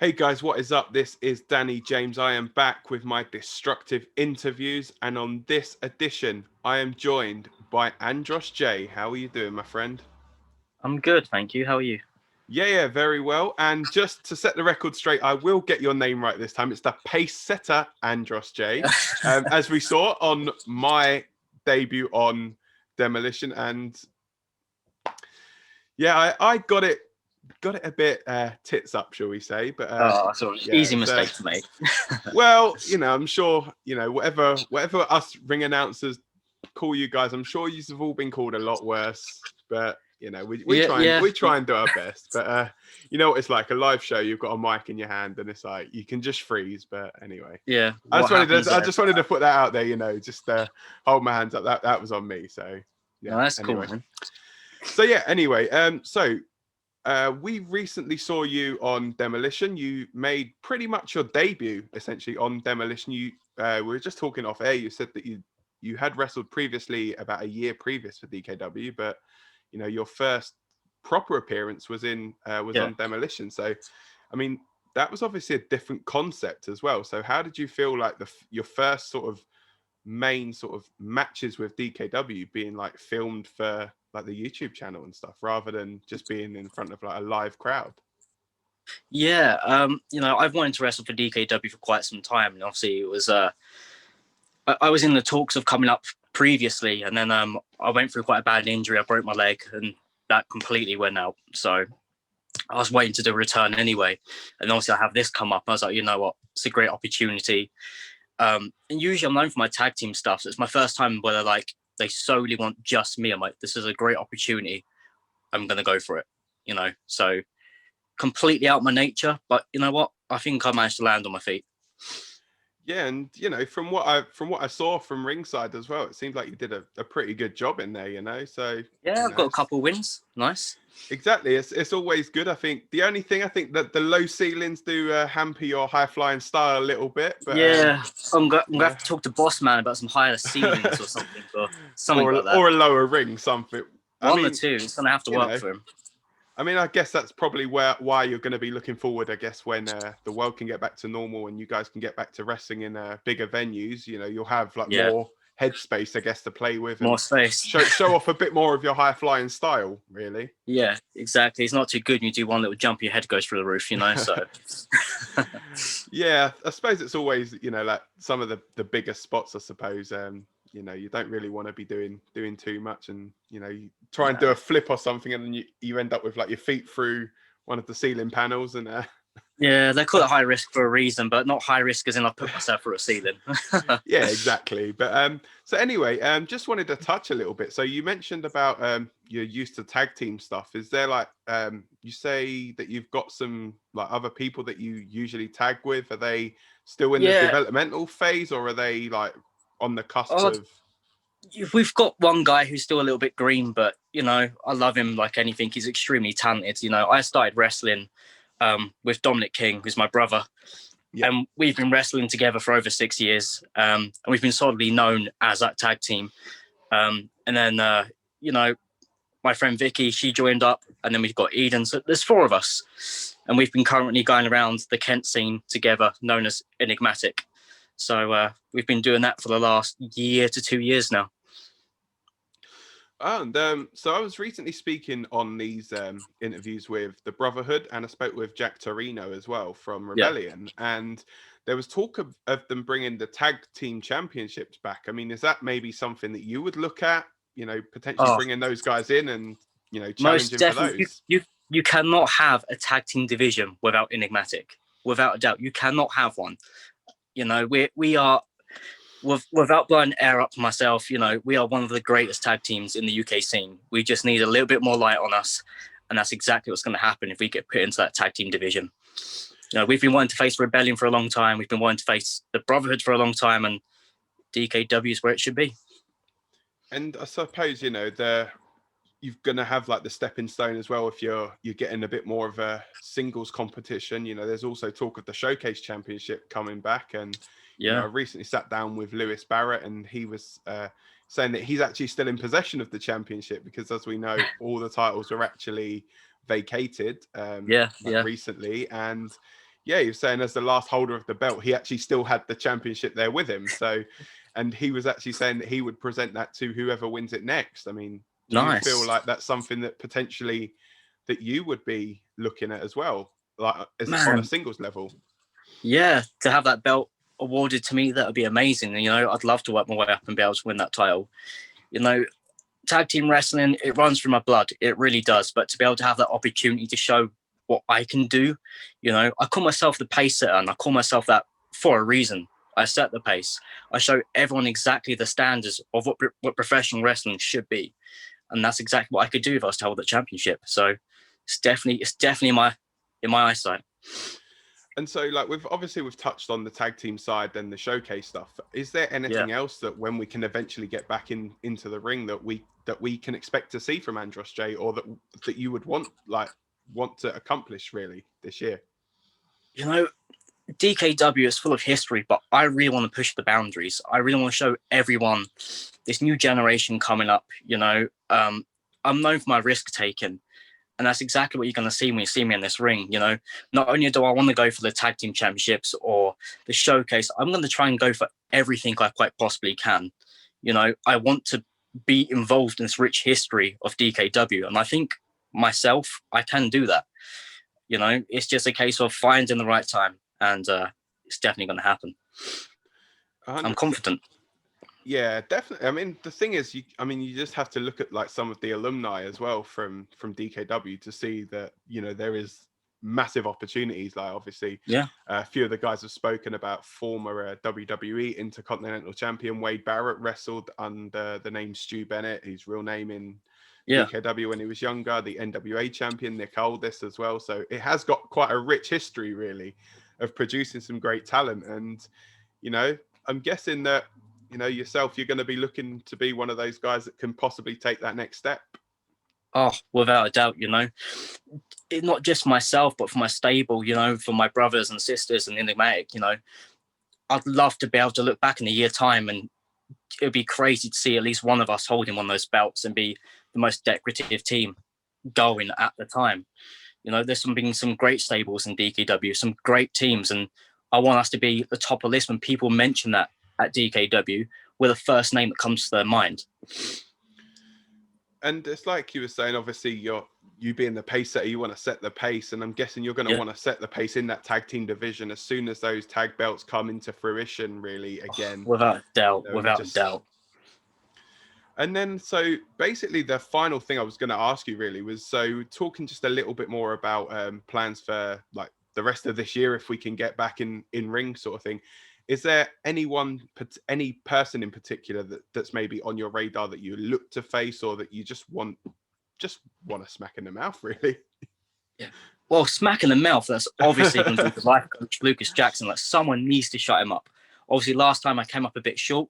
Hey guys, what is up? This is Danny James. I am back with my destructive interviews, and on this edition, I am joined by Andros Jay. How are you doing, my friend? I'm good, thank you. How are you? Yeah, very well. And just to set the record straight, I will get your name right this time. It's the pace setter, Andros Jay, as we saw on my debut on Demolition, and yeah, I got it a bit tits up, shall we say? But Oh, so yeah, easy it's mistake to make. well, I'm sure whatever us ring announcers call you guys, I'm sure you've all been called a lot worse. But we Yeah, try and yeah, we try and do our best. But you know what it's like, a live show. You've got a mic in your hand, and it's like you can just freeze. But anyway, yeah. I What just wanted happens to I there? just wanted to put that out there. Just hold my hands up. That was on me. So No, yeah. that's cool, Anyway, man. so yeah. Anyway, we recently saw you on Demolition. You made pretty much your debut essentially on Demolition. We were just talking off air. You said that you had wrestled previously about a year previous for DKW, but your first proper appearance was Yeah. on Demolition. So, I mean, that was obviously a different concept as well. So, how did you feel like your first sort of main sort of matches with DKW being like filmed for like the YouTube channel and stuff rather than just being in front of like a live crowd? Yeah, I've wanted to wrestle for DKW for quite some time, and obviously it was I was in the talks of coming up previously, and then I went through quite a bad injury. I broke my leg, and that completely went out. So I was waiting to do a return anyway, and obviously I have this come up. I was like, you know what, it's a great opportunity. And usually I'm known for my tag team stuff. So it's my first time where they solely want just me. I'm like, this is a great opportunity. I'm gonna go for it. So completely out my nature, but you know what? I think I managed to land on my feet. Yeah, and from what I saw from ringside as well, it seemed like you did a pretty good job in there. So Yeah, I've got a couple of wins. Nice. exactly. It's always good. I think the only thing I think that the low ceilings do hamper your high flying style a little bit, but Yeah, I'm gonna yeah. have to talk to Boss Man about some higher ceilings or something or like that. or a lower ring, something. I One or mean, two. It's gonna have to you work know, for him. I mean, I guess that's probably why you're going to be looking forward. I guess when the world can get back to normal and you guys can get back to wrestling in bigger venues, you'll have like Yeah, more headspace, I guess, to play with more and space. show off a bit more of your high flying style, really. Yeah, exactly. It's not too good when you do one little jump, your head goes through the roof. So Yeah, I suppose it's always like some of the bigger spots. I suppose you don't really want to be doing too much, and you try and do a flip or something, and then you end up with like your feet through one of the ceiling panels, and yeah, they call it high risk for a reason, but not high risk as in I put myself through a ceiling. yeah, exactly. But so anyway, just wanted to touch a little bit. So you mentioned about you're used to tag team stuff. Is there like you say that you've got some like other people that you usually tag with? Are they still in the Yeah. developmental phase, or are they like on the cusp Oh, of? we've got one guy who's still a little bit green, but I love him like anything. He's extremely talented. I started wrestling with Dominic King, who's my brother, Yeah. and we've been wrestling together for over 6 years, and we've been solidly known as that tag team. And then my friend Vicky, she joined up, and then we've got Eden. So there's four of us, and we've been currently going around the Kent scene together, known as Enigmatic. So we've been doing that for the last year to 2 years now. And so I was recently speaking on these interviews with the Brotherhood, and I spoke with Jack Torino as well from Yeah. Rebellion, and there was talk of them bringing the tag team championships back. I mean, is that maybe something that you would look at? Potentially Oh, bringing those guys in and most challenging for definitely. those. You cannot have a tag team division without Enigmatic. Without a doubt, you cannot have one. We are without blowing air up myself. We are one of the greatest tag teams in the UK scene. We just need a little bit more light on us, and that's exactly what's going to happen if we get put into that tag team division. We've been wanting to face Rebellion for a long time. We've been wanting to face the Brotherhood for a long time, and DKW is where it should be. And I suppose you're gonna have like the stepping stone as well if you're getting a bit more of a singles competition. There's also talk of the Showcase Championship coming back, and I Yeah. recently sat down with Lewis Barrett, and he was saying that he's actually still in possession of the championship because, as we know, all the titles were actually vacated Yeah. like Yeah. recently, and Yeah, he was saying as the last holder of the belt, he actually still had the championship there with him. So, and he was actually saying that he would present that to whoever wins it next. I mean, do you feel Nice. like that's something that potentially that you would be looking at as well, like as on a Man, singles level? yeah, to have that belt awarded to me, that would be amazing. And, I'd love to work my way up and be able to win that title. Tag team wrestling, it runs through my blood. It really does. But to be able to have that opportunity to show what I can do, I call myself the pace setter, and I call myself that for a reason. I set the pace. I show everyone exactly the standards of what professional wrestling should be. And that's exactly what I could do if I was to hold the championship. So it's definitely in my eyesight. And so, like, we've touched on the tag team side and the showcase stuff. Is there anything else that when we can eventually get back into the ring that we can expect to see from Andros Jay, or that you would want to accomplish really this year? DKW is full of history, but I really want to push the boundaries. I really want to show everyone, this new generation coming up. I'm known for my risk taking. And that's exactly what you're going to see when you see me in this ring. Not only do I want to go for the tag team championships or the showcase, I'm going to try and go for everything I quite possibly can. I want to be involved in this rich history of DKW. And I think myself, I can do that. It's just a case of finding the right time. And it's definitely going to happen. 100%. I'm confident. Yeah, definitely. I mean, the thing is, you just have to look at like some of the alumni as well from DKW to see that there is massive opportunities. Like obviously, a few of the guys have spoken about former WWE Intercontinental Champion Wade Barrett wrestled under the name Stu Bennett, his real name in DKW when he was younger. The NWA champion Nick Aldis as well. So it has got quite a rich history, really, of producing some great talent. And I'm guessing that. Yourself, you're going to be looking to be one of those guys that can possibly take that next step. Oh, without a doubt, It's not just myself, but for my stable, for my brothers and sisters and Enigmatic, I'd love to be able to look back in a year time, and it would be crazy to see at least one of us holding one of those belts and be the most decorative team going at the time. There's been some great stables in DKW, some great teams, and I want us to be the top of the list when people mention that at DKW with a first name that comes to their mind. And it's like you were saying, obviously you being the pace setter, you want to set the pace, and I'm guessing you're going to want to set the pace in that tag team division as soon as those tag belts come into fruition, really, again. Without doubt, without doubt. And then, so basically the final thing I was going to ask you really was, so talking just a little bit more about plans for like the rest of this year, if we can get back in ring sort of thing. Is there any person in particular that's maybe on your radar that you look to face, or that you just want to smack in the mouth, really? Yeah. Well, smack in the mouth, that's obviously going to be the life coach, Lucas Jackson. Like, someone needs to shut him up. Obviously, last time I came up a bit short,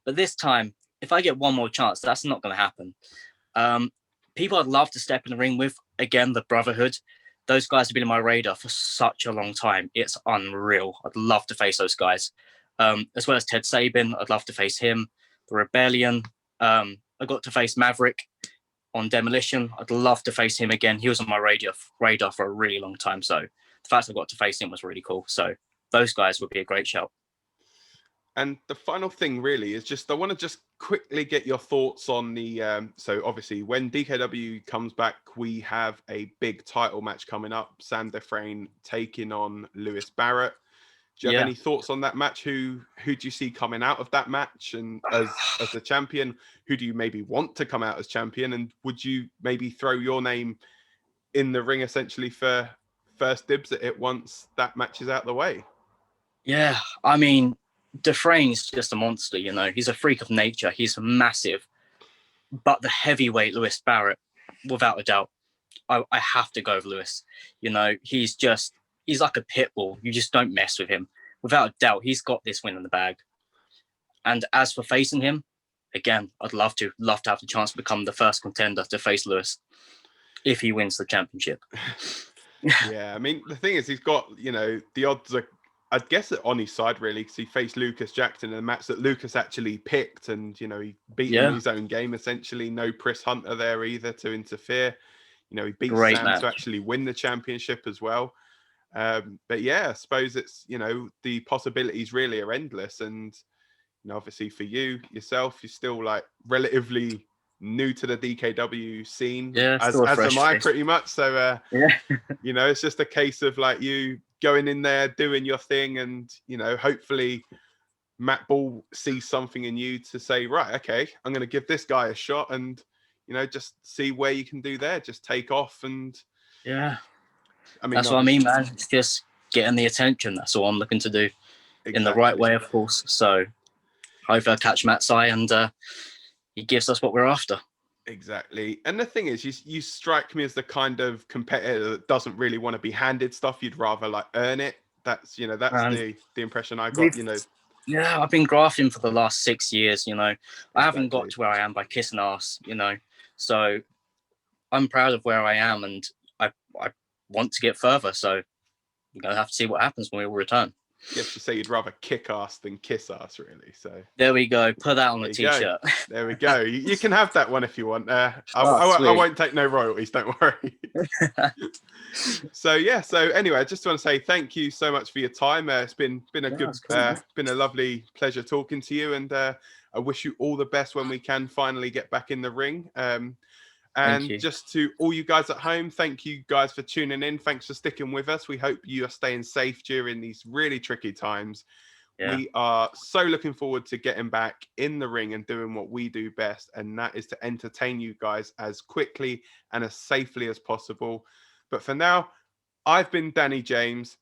but this time, if I get one more chance, that's not going to happen. People I'd love to step in the ring with, again, the Brotherhood. Those guys have been on my radar for such a long time. It's unreal. I'd love to face those guys. As well as Ted Sabin, I'd love to face him. The Rebellion. I got to face Maverick on Demolition. I'd love to face him again. He was on my radar for a really long time. So the fact I got to face him was really cool. So those guys would be a great shout. And the final thing really is just, I want to just quickly get your thoughts on the, so obviously when DKW comes back, we have a big title match coming up, Sam Dufresne taking on Lewis Barrett. Do you have any thoughts on that match? Who do you see coming out of that match, and as the champion? Who do you maybe want to come out as champion? And would you maybe throw your name in the ring essentially for first dibs at it once that match is out of the way? Yeah, I mean, Dufresne's just a monster, He's a freak of nature. He's massive. But the heavyweight Lewis Barrett, without a doubt, I have to go with Lewis. He's like a pit bull. You just don't mess with him. Without a doubt, he's got this win in the bag. And as for facing him, again, I'd love to have the chance to become the first contender to face Lewis if he wins the championship. Yeah, I mean, the thing is, he's got, the odds are, I'd guess, on his side, really, because he faced Lucas Jackson in a match that Lucas actually picked, and, he beat him in his own game, essentially. No Chris Hunter there either to interfere. He beat Sam to actually win the championship as well. But yeah, I suppose it's, you know, the possibilities really are endless. And, you know, obviously for you yourself, you're still like relatively new to the DKW scene, Yeah, as still a am fresh I face. pretty much. So, Yeah. you know, it's just a case of like you going in there, doing your thing, and, you know, hopefully Matt Ball sees something in you to say, right, okay, I'm going to give this guy a shot, and, you know, just see where you can do there. Just take off. And Yeah. I mean, That's what I obviously, mean, man. It's just getting the attention. That's all I'm looking to do in the right exactly. way, of course. So hopefully I catch Matt's eye and he gives us what we're after. Exactly. And the thing is, you strike me as the kind of competitor that doesn't really want to be handed stuff. You'd rather like earn it. That's, you know, that's And the impression I got, we've, you know. yeah, I've been grafting for the last 6 years, you know. I haven't got Exactly. to where I am by kissing ass, you know. So I'm proud of where I am and I want to get further. So we're going to have to see what happens when we all return. Guess you say you'd rather kick ass than kiss ass, really. So There we go. Put that on there a you go. t-shirt. There we go. You can have that one if you want. I Sweet. won't take no royalties, don't worry. So yeah. So anyway, I just want to say thank you so much for your time. It's been a good, That's cool, man. been a lovely pleasure talking to you, and I wish you all the best when we can finally get back in the ring. Thank And you. just to all you guys at home, thank you guys for tuning in. Thanks for sticking with us. We hope you are staying safe during these really tricky times. Yeah. We are so looking forward to getting back in the ring and doing what we do best, and that is to entertain you guys as quickly and as safely as possible. But for now, I've been Danny James.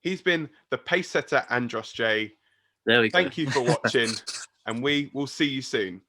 He's been the pace setter Andros Jay. There we go. Thank you for watching, and we will see you soon.